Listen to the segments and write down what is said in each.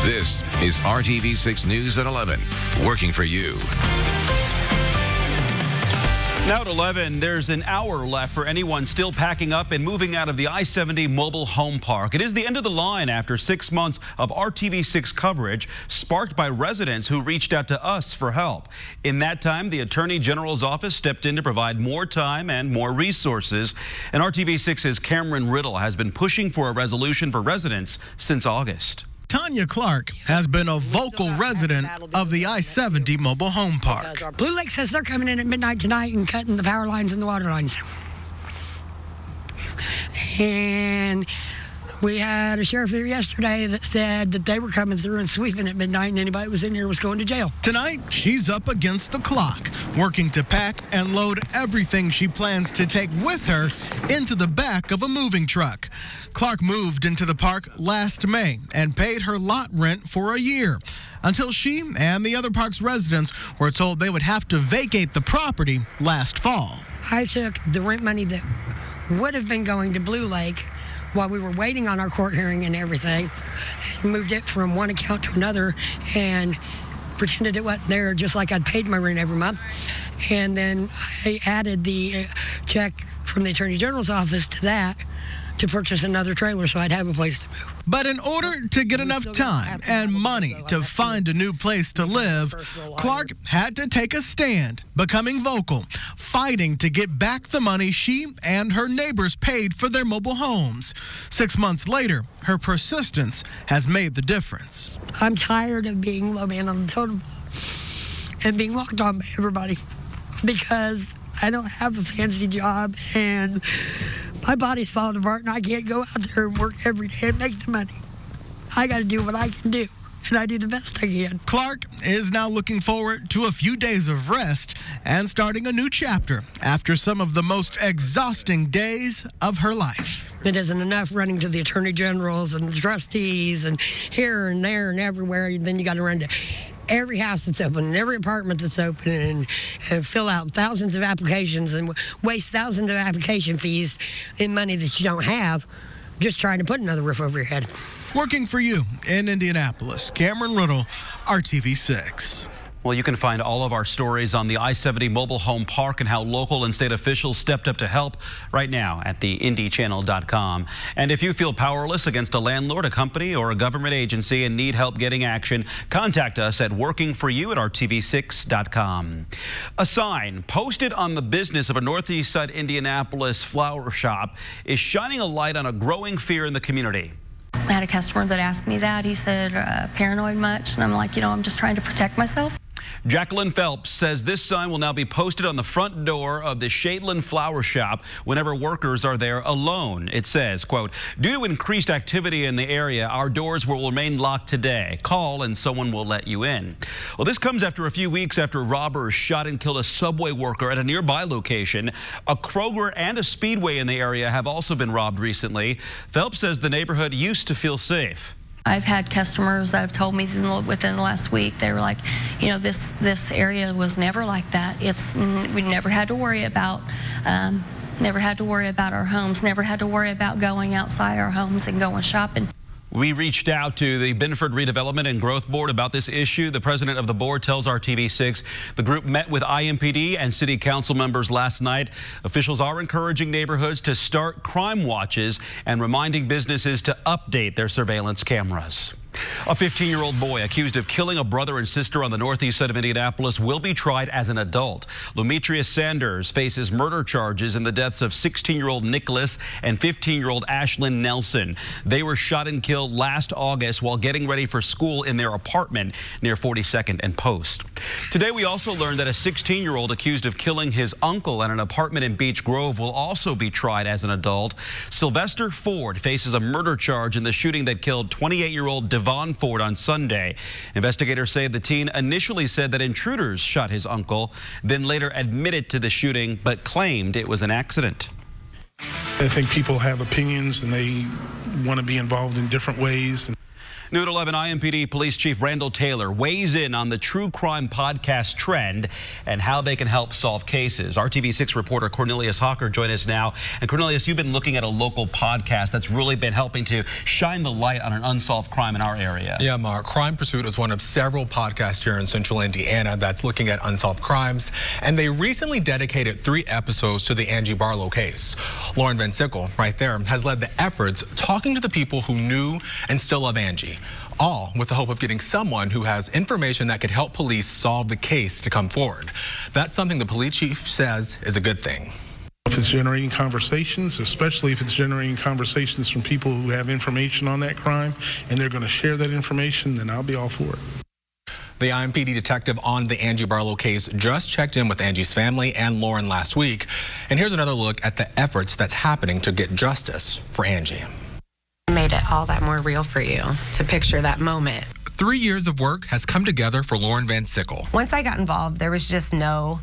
This is RTV6 News at 11, working for you. Now at 11, there's an hour left for anyone still packing up and moving out of the I-70 mobile home park. It is the end of the line after 6 months of RTV6 coverage sparked by residents who reached out to us for help. In that time, the Attorney General's office stepped in to provide more time and more resources. And RTV6's Cameron Riddle has been pushing for a resolution for residents since August. Tanya Clark has been a vocal resident of the I-70 mobile home park. Blue Lake says they're coming in at midnight tonight and cutting the power lines and the water lines. And we had a sheriff there yesterday that said that they were coming through and sweeping at midnight, and anybody that was in here was going to jail. Tonight, she's up against the clock, working to pack and load everything she plans to take with her into the back of a moving truck. Clark moved into the park last May and paid her lot rent for a year until she and the other park's residents were told they would have to vacate the property last fall. I took the rent money that would have been going to Blue Lake while we were waiting on our court hearing and everything, and moved it from one account to another and pretended it wasn't there, just like I'd paid my rent every month. And then I added the check from the Attorney General's office to that to purchase another trailer so I'd have a place to move. But in order to get enough time and money to find a new place to live, Clark had to take a stand, becoming vocal, fighting to get back the money she and her neighbors paid for their mobile homes. 6 months later, her persistence has made the difference. I'm tired of being low man on the totem pole and being walked on by everybody because I don't have a fancy job and my body's falling apart and I can't go out there and work every day and make the money. I got to do what I can do, and I do the best I can. Clark is now looking forward to a few days of rest and starting a new chapter after some of the most exhausting days of her life. It isn't enough running to the Attorney Generals and the trustees and here and there and everywhere. Then you got to run to every house that's open and every apartment that's open and fill out thousands of applications and waste thousands of application fees in money that you don't have just trying to put another roof over your head. Working for you in Indianapolis, Cameron Riddle, RTV6. Well, you can find all of our stories on the I-70 mobile home park and how local and state officials stepped up to help right now at the IndyChannel.com. And if you feel powerless against a landlord, a company, or a government agency and need help getting action, contact us at workingforyou@RTV6.com. A sign posted on the business of a northeast side Indianapolis flower shop is shining a light on a growing fear in the community. I had a customer that asked me that. He said, paranoid much? And I'm like, I'm just trying to protect myself. Jacqueline Phelps says this sign will now be posted on the front door of the Shadeland Flower Shop whenever workers are there alone. It says, quote, due to increased activity in the area, our doors will remain locked today. Call and someone will let you in. Well, this comes after a few weeks after robbers shot and killed a Subway worker at a nearby location. A Kroger and a Speedway in the area have also been robbed recently. Phelps says the neighborhood used to feel safe. I've had customers that have told me within the last week, they were like, this area was never like that. We never had to worry about our homes, never had to worry about going outside our homes and going shopping. We reached out to the Binford Redevelopment and Growth Board about this issue. The president of the board tells RTV6 the group met with IMPD and city council members last night. Officials are encouraging neighborhoods to start crime watches and reminding businesses to update their surveillance cameras. A 15-year-old boy accused of killing a brother and sister on the northeast side of Indianapolis will be tried as an adult. Lumetrius Sanders faces murder charges in the deaths of 16-year-old Nicholas and 15-year-old Ashlyn Nelson. They were shot and killed last August while getting ready for school in their apartment near 42nd and Post. Today, we also learned that a 16-year-old accused of killing his uncle at an apartment in Beech Grove will also be tried as an adult. Sylvester Ford faces a murder charge in the shooting that killed 28-year-old Devon Ford on Sunday. Investigators say the teen initially said that intruders shot his uncle, then later admitted to the shooting, but claimed it was an accident. I think people have opinions and they want to be involved in different ways. New at 11, IMPD Police Chief Randall Taylor weighs in on the true crime podcast trend and how they can help solve cases. RTV6 reporter Cornelius Hawker joins us now. And Cornelius, you've been looking at a local podcast that's really been helping to shine the light on an unsolved crime in our area. Yeah, Mark. Crime Pursuit is one of several podcasts here in central Indiana that's looking at unsolved crimes. And they recently dedicated 3 episodes to the Angie Barlow case. Lauren Van Sickle, right there, has led the efforts talking to the people who knew and still love Angie, all with the hope of getting someone who has information that could help police solve the case to come forward. That's something the police chief says is a good thing. If it's generating conversations, especially if it's generating conversations from people who have information on that crime and they're going to share that information, then I'll be all for it. The IMPD detective on the Angie Barlow case just checked in with Angie's family and Lauren last week. And here's another look at the efforts that's happening to get justice for Angie. Made it all that more real for you to picture that moment. 3 years of work has come together for Lauren Van Sickle. Once I got involved, there was just no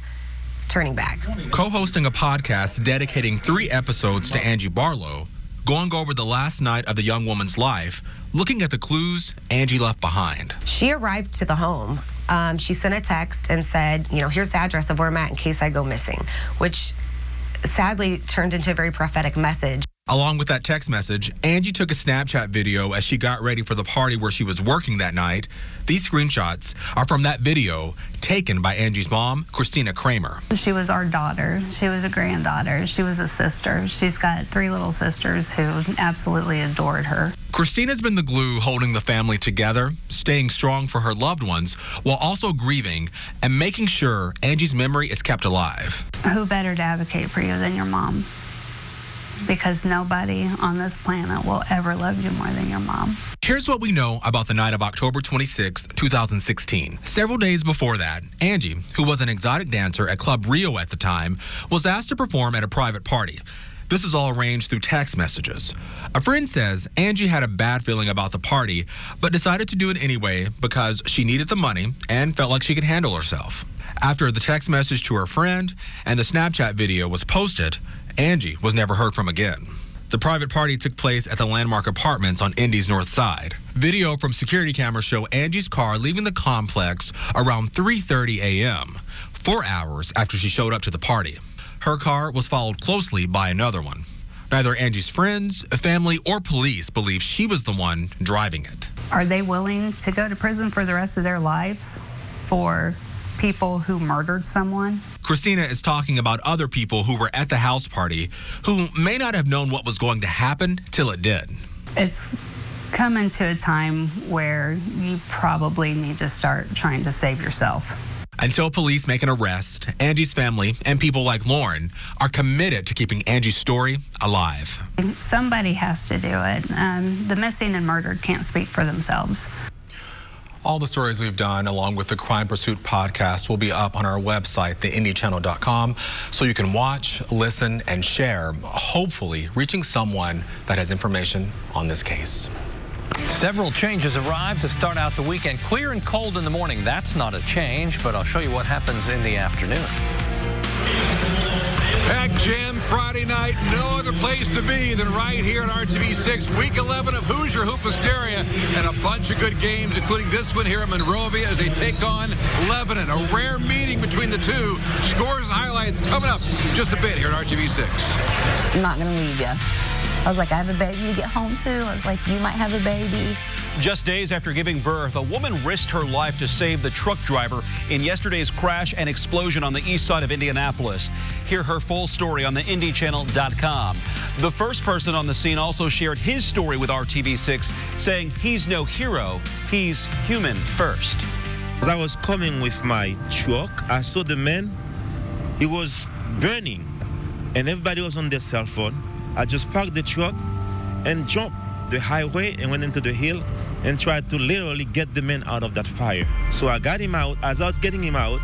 turning back. Co-hosting a podcast dedicating 3 episodes to Angie Barlow, going over the last night of the young woman's life, looking at the clues Angie left behind. She arrived to the home. She sent a text and said, here's the address of where I'm at in case I go missing, which sadly turned into a very prophetic message. Along with that text message, Angie took a Snapchat video as she got ready for the party where she was working that night. These screenshots are from that video taken by Angie's mom, Christina Kramer. She was our daughter. She was a granddaughter. She was a sister. She's got 3 little sisters who absolutely adored her. Christina's been the glue holding the family together, staying strong for her loved ones, while also grieving and making sure Angie's memory is kept alive. Who better to advocate for you than your mom? Because nobody on this planet will ever love you more than your mom. Here's what we know about the night of October 26, 2016. Several days before that, Angie, who was an exotic dancer at Club Rio at the time, was asked to perform at a private party. This was all arranged through text messages. A friend says Angie had a bad feeling about the party, but decided to do it anyway because she needed the money and felt like she could handle herself. After the text message to her friend and the Snapchat video was posted, Angie was never heard from again. The private party took place at the Landmark Apartments on Indy's north side. Video from security cameras show Angie's car leaving the complex around 3:30 a.m., 4 hours after she showed up to the party. Her car was followed closely by another one. Neither Angie's friends, family, or police believe she was the one driving it. Are they willing to go to prison for the rest of their lives for people who murdered someone? Christina is talking about other people who were at the house party who may not have known what was going to happen till it did. It's coming to a time where you probably need to start trying to save yourself. Until police make an arrest, Angie's family and people like Lauren are committed to keeping Angie's story alive. Somebody has to do it. The missing and murdered can't speak for themselves. All the stories we've done, along with the Crime Pursuit podcast, will be up on our website, theindychannel.com, so you can watch, listen, and share, hopefully reaching someone that has information on this case. Several changes arrive to start out the weekend. Clear and cold in the morning. That's not a change, but I'll show you what happens in the afternoon. Pack Jam Friday night, no other place to be than right here at RTV6. Week 11 of Hoosier Hoop Hysteria and a bunch of good games, including this one here at Monrovia as they take on Lebanon. A rare meeting between the two. Scores and highlights coming up just a bit here at RTV6. I'm not going to leave you. I was like, I have a baby to get home to. I was like, you might have a baby. Just days after giving birth, a woman risked her life to save the truck driver in yesterday's crash and explosion on the east side of Indianapolis. Hear her full story on theindychannel.com. The first person on the scene also shared his story with RTV6, saying he's no hero, he's human first. As I was coming with my truck, I saw the man, he was burning, and everybody was on their cell phone. I just parked the truck and jumped the highway and went into the hill and tried to literally get the man out of that fire. So I got him out. As I was getting him out,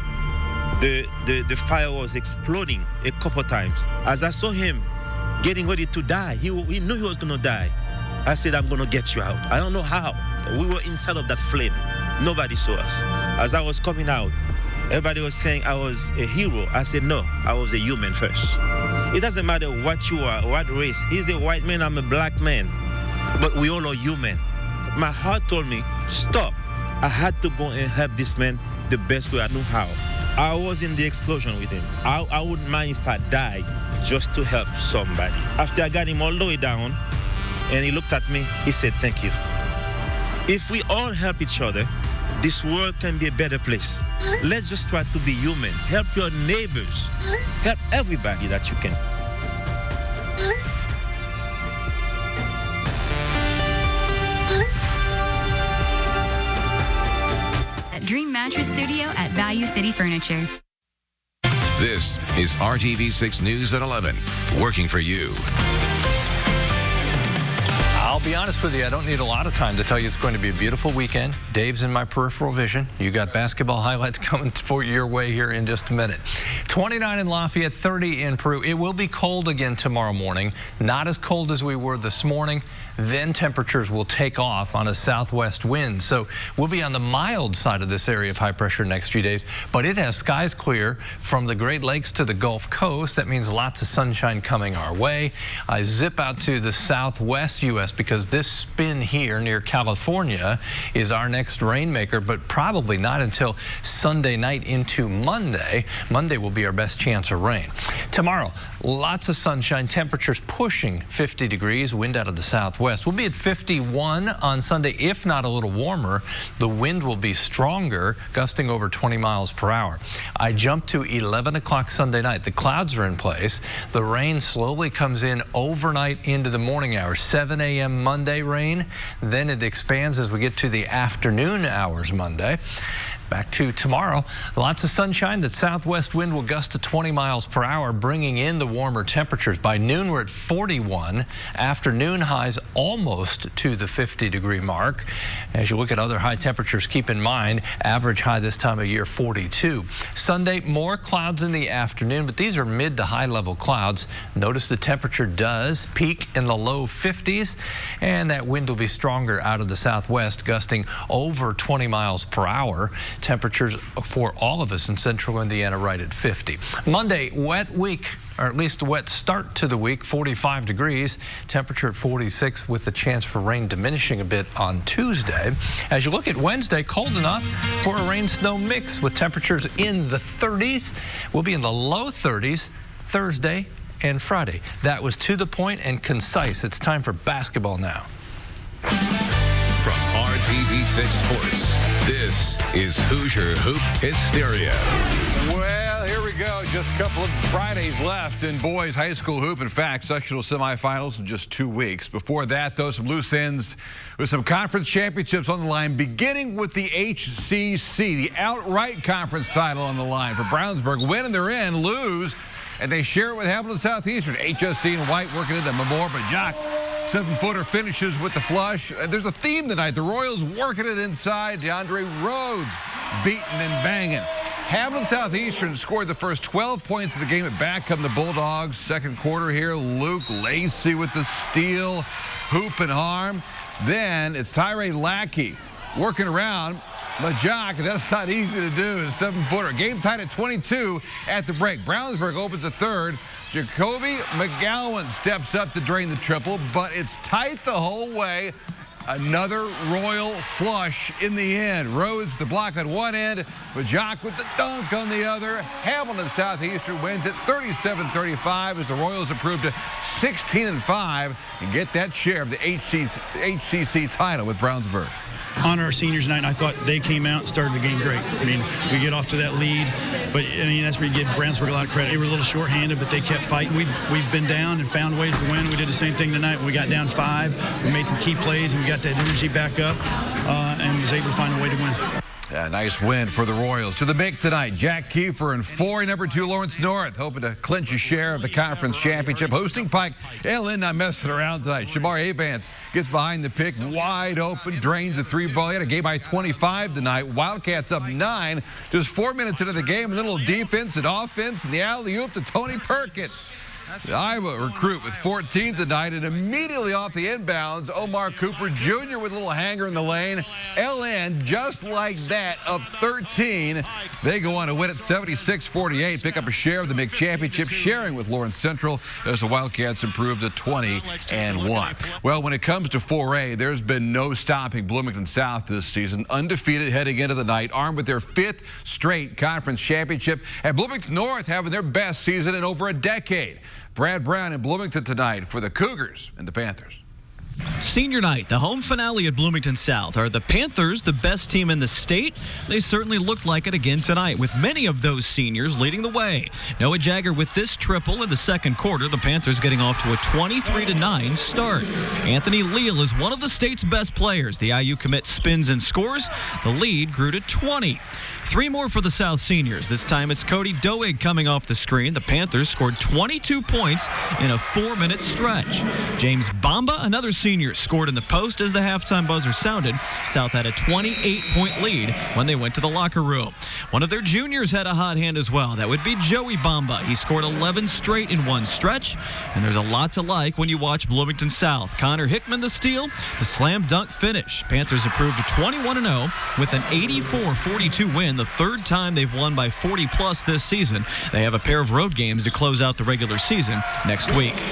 the fire was exploding a couple times. As I saw him getting ready to die, he knew he was going to die. I said, I'm going to get you out. I don't know how. We were inside of that flame. Nobody saw us. As I was coming out, everybody was saying I was a hero. I said, no, I was a human first. It doesn't matter what you are, what race. He's a white man, I'm a black man. But we all are human. my heart told me, stop. I had to go and help this man the best way I knew how. I was in the explosion with him. I wouldn't mind if I died just to help somebody. After I got him all the way down, and he looked at me, he said, thank you. If we all help each other, this world can be a better place. Let's just try to be human. Help your neighbors. Help everybody that you can. Dream Mattress Studio at Value City Furniture. This is RTV6 News at 11, working for you. I'll be honest with you, I don't need a lot of time to tell you it's going to be a beautiful weekend. Dave's in my peripheral vision. You got basketball highlights coming for your way here in just a minute. 29 in Lafayette, 30 in Peru. It will be cold again tomorrow morning. Not as cold as we were this morning. Then temperatures will take off on a southwest wind. So we'll be on the mild side of this area of high pressure next few days. But it has skies clear from the Great Lakes to the Gulf Coast. That means lots of sunshine coming our way. I zip out to the southwest U.S. because this spin here near California is our next rainmaker, but probably not until Sunday night into Monday. Monday will be our best chance of rain. Tomorrow, lots of sunshine, temperatures pushing 50 degrees, wind out of the southwest. We'll be at 51 on Sunday, if not a little warmer. The wind will be stronger, gusting over 20 miles per hour. I jump to 11 o'clock Sunday night. The clouds are in place. The rain slowly comes in overnight into the morning hours. 7 a.m. Monday rain. Then it expands as we get to the afternoon hours Monday. Back to tomorrow, lots of sunshine. The southwest wind will gust to 20 miles per hour, bringing in the warmer temperatures. By noon, we're at 41. Afternoon highs almost to the 50-degree mark. As you look at other high temperatures, keep in mind, average high this time of year, 42. Sunday, more clouds in the afternoon, but these are mid to high level clouds. Notice the temperature does peak in the low 50s, and that wind will be stronger out of the southwest, gusting over 20 miles per hour. Temperatures for all of us in central Indiana right at 50. Monday, wet week, or at least a wet start to the week, 45 degrees, temperature at 46 with the chance for rain diminishing a bit on Tuesday. As you look at Wednesday, cold enough for a rain-snow mix with temperatures in the 30s. We'll be in the low 30s Thursday and Friday. That was to the point and concise. It's time for basketball now. From RTV6 Sports, this is Hoosier Hoop Hysteria. Well, here we go. Just a couple of Fridays left in boys high school hoop. In fact, sectional semifinals in just 2 weeks. Before that, though, some loose ends with some conference championships on the line, beginning with the HCC, the outright conference title on the line for Brownsburg. Win and they're in, lose, and they share it with Hamilton Southeastern. HSC and White working into Memorial, but Jock, 7-footer finishes with the flush. There's a theme tonight. The Royals working it inside. DeAndre Rhodes beating and banging. Hamilton Southeastern scored the first 12 points of the game. Back come the Bulldogs. Second quarter here, Luke Lacey with the steal, hoop and harm. Then it's Tyree Lackey working around. But Jock, that's not easy to do. A 7-footer. Game tied at 22 at the break. Brownsburg opens the third. Jacoby McGowan steps up to drain the triple, but it's tight the whole way. Another Royal flush in the end. Rhodes the block on one end, but Jock with the dunk on the other. Hamilton Southeastern wins it 37-35 as the Royals improve to 16-5 and get that share of the HCC title with Brownsburg. On our seniors night, I thought they came out and started the game great. I mean, we get off to that lead, but I mean, that's where you give Brownsburg a lot of credit. They were a little short-handed, but they kept fighting. We've been down and found ways to win. We did the same thing tonight. We got down 5. We made some key plays, and we got that energy back up and was able to find a way to win. A nice win for the Royals. To the mix tonight, Jack Kiefer and 4 number 2 Lawrence North, hoping to clinch a share of the conference championship. Hosting Pike, Lynn not messing around tonight. Shamar Avance gets behind the pick, wide open, drains the 3-ball. He had a game by 25 tonight. Wildcats up 9, just 4 minutes into the game. A little defense and offense, and the alley-oop to Tony Perkins. The Iowa recruit with 14 tonight, and immediately off the inbounds, Omar Cooper Jr. with a little hanger in the lane. LN, just like that, up 13. They go on to win it 76-48, pick up a share of the McChampionship, sharing with Lawrence Central as the Wildcats improve to 20-1. Well, when it comes to 4A, there's been no stopping Bloomington South this season. Undefeated heading into the night, armed with their 5th straight conference championship, and Bloomington North having their best season in over a decade. Brad Brown in Bloomington tonight for the Cougars and the Panthers. Senior night, the home finale at Bloomington South. Are the Panthers the best team in the state? They certainly looked like it again tonight, with many of those seniors leading the way. Noah Jagger with this triple in the second quarter. The Panthers getting off to a 23-9 start. Anthony Leal is one of the state's best players. The IU commit spins and scores. The lead grew to 20. 3 more for the South seniors. This time it's Cody Doig coming off the screen. The Panthers scored 22 points in a 4-minute stretch. James Bamba, another senior, scored in the post as the halftime buzzer sounded. South had a 28-point lead when they went to the locker room. One of their juniors had a hot hand as well. That would be Joey Bamba. He scored 11 straight in one stretch, and there's a lot to like when you watch Bloomington South. Connor Hickman the steal, the slam dunk finish. Panthers improved to 21-0 with an 84-42 win, the 3rd time they've won by 40-plus this season. They have a pair of road games to close out the regular season next week.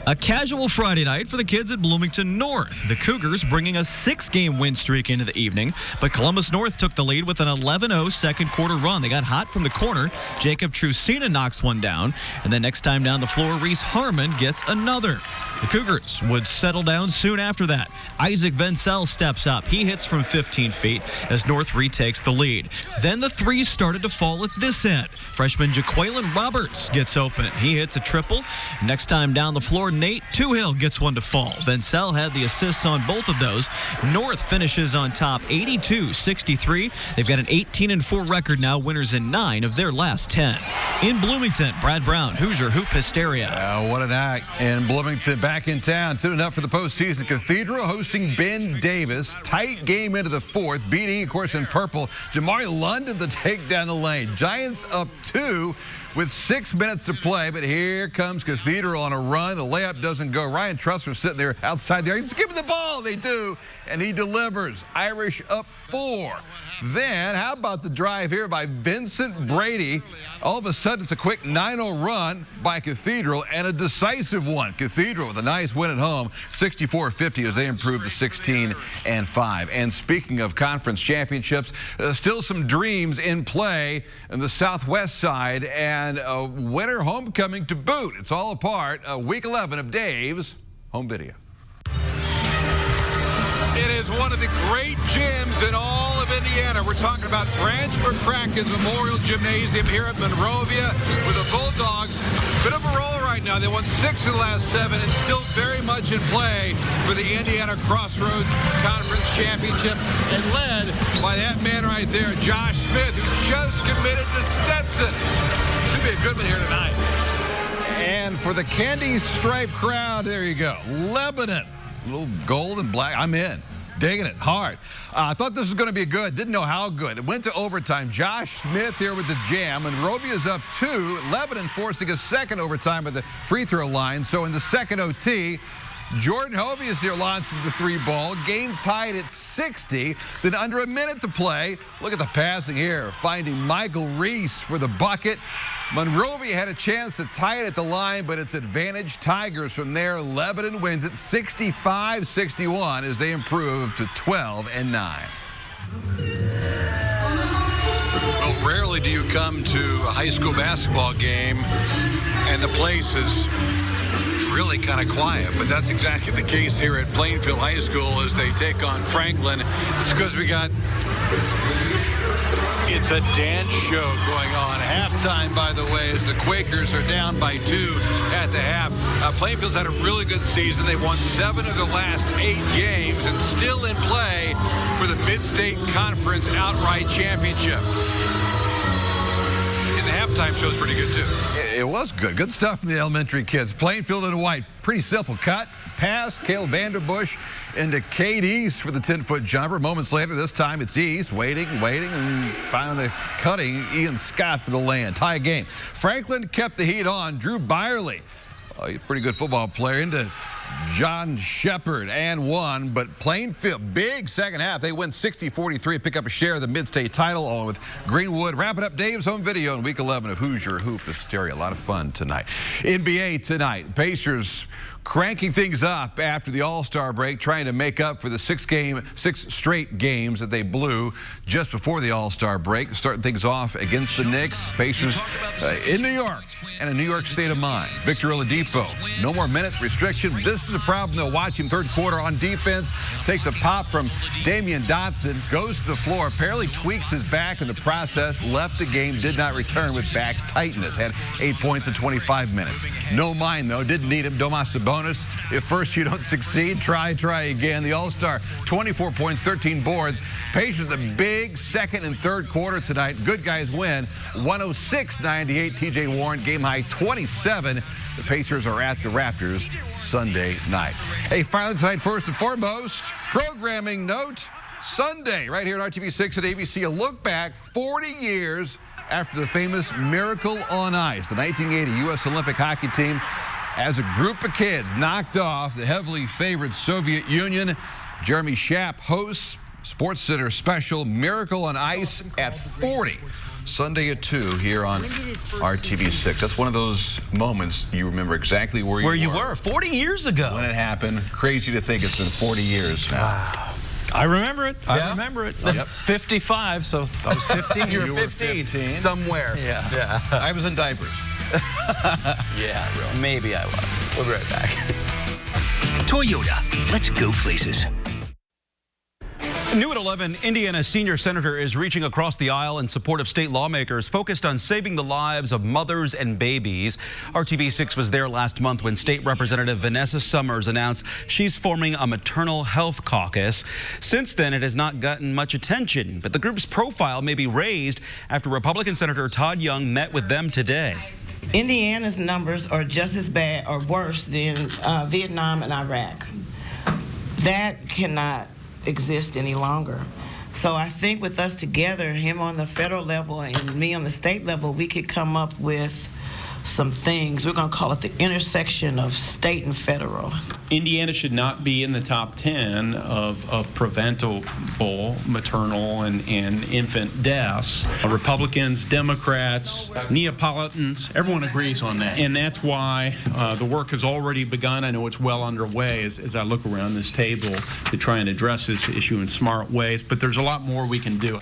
A casual Friday night for the kids at Bloomington North. The Cougars bringing a 6-game win streak into the evening, but Columbus North took the lead with an 11-0 second quarter run. They got hot from the corner. Jacob Trusina knocks one down, and then next time down the floor, Reese Harmon gets another. The Cougars would settle down soon after that. Isaac Vencel steps up. He hits from 15 feet as North retakes the lead. Then the threes started to fall at this end. Freshman Jaqueline Roberts gets open. He hits a triple. Next time down the floor, Nate Toohill gets one to fall. Vencel had the assists on both of those. North finishes on top 82-63. They've got an 18-4 record now, winners in 9 of their last 10. In Bloomington, Brad Brown, Hoosier Hoop Hysteria. What an act. And Bloomington back in town, tuning up for the postseason. Cathedral hosting Ben Davis. Tight game into the 4th. BD, of course, in purple. Jamari London to take down the lane. Giants up 2 with 6 minutes to play, but here comes Cathedral on a run. The layup doesn't go. Ryan Trusser sitting there outside there. He's giving the ball. They do, and he delivers. Irish up 4. Then, how about the drive here by Vincent Brady? All of a sudden, it's a quick 9-0 run by Cathedral, and a decisive one. Cathedral with a nice win at home, 64-50 as they improve to 16-5. And speaking of conference championships, still some dreams in play in the Southwest side, and a winter homecoming to boot. It's all a part of Week 11 of Dave's Home Video. It is one of the great gyms in all of Indiana. We're talking about Branch McCracken's Memorial Gymnasium here at Monrovia with the Bulldogs. Bit of a roll right now. They won 6 of the last 7 and still very much in play for the Indiana Crossroads Conference Championship, and led by that man right there, Josh Smith, who just committed to Stetson. Should be a good one here tonight. And for the candy stripe crowd, there you go. Lebanon. A little gold and black. I'm in. Digging it hard. I thought this was going to be good. Didn't know how good. It went to overtime. Josh Smith here with the jam. And Monrovia's up 2. Lebanon forcing a second overtime with the free throw line. So in the second OT, Jordan Hovius here launches the 3-ball. Game tied at 60. Then under a minute to play. Look at the passing here. Finding Michael Reese for the bucket. Monrovia had a chance to tie it at the line, but it's advantage Tigers from there. Lebanon wins it 65-61 as they improve to 12-9. Well, rarely do you come to a high school basketball game and the place is really kind of quiet, but that's exactly the case here at Plainfield High School as they take on Franklin. It's because it's a dance show going on. Halftime, by the way, as the Quakers are down by 2 at the half. Plainfield's had a really good season. They won 7 of the last 8 games and still in play for the Mid-State Conference outright championship. In halftime show's pretty good, too. It was good. Good stuff from the elementary kids. Plainfield in white. Pretty simple cut. Pass. Cale Vanderbush into Kate East for the 10-foot jumper. Moments later, this time it's East. Waiting, and finally cutting Ian Scott for the land. Tie game. Franklin kept the heat on. Drew Byerly. Oh, he's a pretty good football player. Into John Shepard and won, but Plainfield, big second half. They win 60-43, pick up a share of the mid-state title along with Greenwood. Wrapping up Dave's home video in week 11 of Hoosier Hoop Hysteria. A lot of fun tonight. NBA tonight. Pacers cranking things up after the All-Star break, trying to make up for the six straight games that they blew just before the All-Star break. Starting things off against the Knicks. Pacers in New York and a New York state of mind. Victor Oladipo, no more minute restriction. This is a problem they'll watch him third quarter on defense. Takes a pop from Damian Dotson, goes to the floor, apparently tweaks his back in the process, left the game, did not return with back tightness. Had 8 points in 25 minutes. No mind, though, didn't need him. Domas Sabonis. If first you don't succeed, try again. The All-Star, 24 points, 13 boards. Pacers a big second and third quarter tonight. Good guys win, 106-98. TJ Warren, game high 27. The Pacers are at the Raptors Sunday night. Hey, finally tonight, first and foremost, programming note. Sunday, right here on RTV6 at ABC, a look back 40 years after the famous Miracle on Ice. The 1980 U.S. Olympic hockey team, as a group of kids, knocked off the heavily favored Soviet Union. Jeremy Schaap hosts SportsCenter special Miracle on Ice at 40. Sunday at 2 here on RTV6. That's one of those moments you remember exactly where you were 40 years ago. When it happened. Crazy to think it's been 40 years now. Wow. I remember it. Yeah. I remember it. Yep. 55, so I was 15. You were 15. Somewhere. Yeah. I was in diapers. Yeah, really. Maybe I was. We'll be right back. Toyota. Let's go places. New at 11, Indiana senior senator is reaching across the aisle in support of state lawmakers focused on saving the lives of mothers and babies. RTV6 was there last month when State Representative Vanessa Summers announced she's forming a maternal health caucus. Since then, it has not gotten much attention, but the group's profile may be raised after Republican Senator Todd Young met with them today. Indiana's numbers are just as bad or worse than Vietnam and Iraq. That cannot exist any longer. So I think with us together, him on the federal level and me on the state level, we could come up with some things. We're going to call it the intersection of state and federal. Indiana should not be in the top 10 of preventable maternal and infant deaths. Republicans, Democrats, Neapolitans, everyone agrees on that. And that's why the work has already begun. I know it's well underway as I look around this table to try and address this issue in smart ways, but there's a lot more we can do.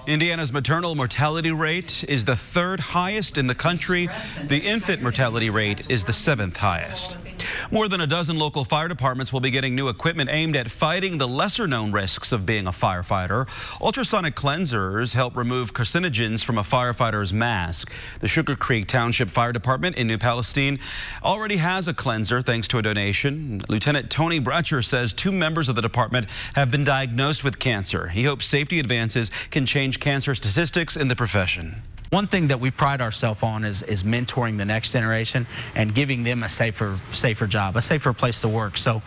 Indiana's maternal mortality rate is the 3rd highest in the country. The infant mortality rate is the 7th highest. More than a dozen local fire departments will be getting new equipment aimed at fighting the lesser-known risks of being a firefighter. Ultrasonic cleansers help remove carcinogens from a firefighter's mask. The Sugar Creek Township Fire Department in New Palestine already has a cleanser thanks to a donation. Lieutenant Tony Bretcher says 2 members of the department have been diagnosed with cancer. He hopes safety advances can change cancer statistics in the profession. One thing that we pride ourselves on is mentoring the next generation and giving them a safer job, a safer place to work. So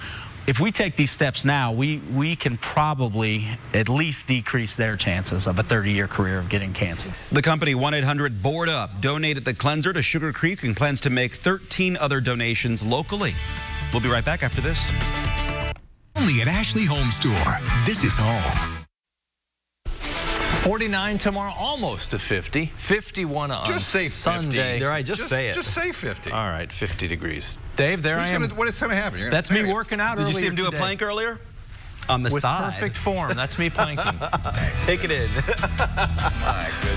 if we take these steps now, we can probably at least decrease their chances of a 30-year career of getting cancer. The company 1-800-BOARD-UP donated the cleanser to Sugar Creek and plans to make 13 other donations locally. We'll be right back after this. Only at Ashley Home Store. This is home. 49 tomorrow, almost to 50. 51 on just say 50. Sunday. There, I just say it. Just say 50. All right, 50 degrees. Dave, there I am. What's going to happen? That's me working out Did earlier you see him do today. a plank earlier? On the With side. perfect form. That's me planking. Take it in. My goodness.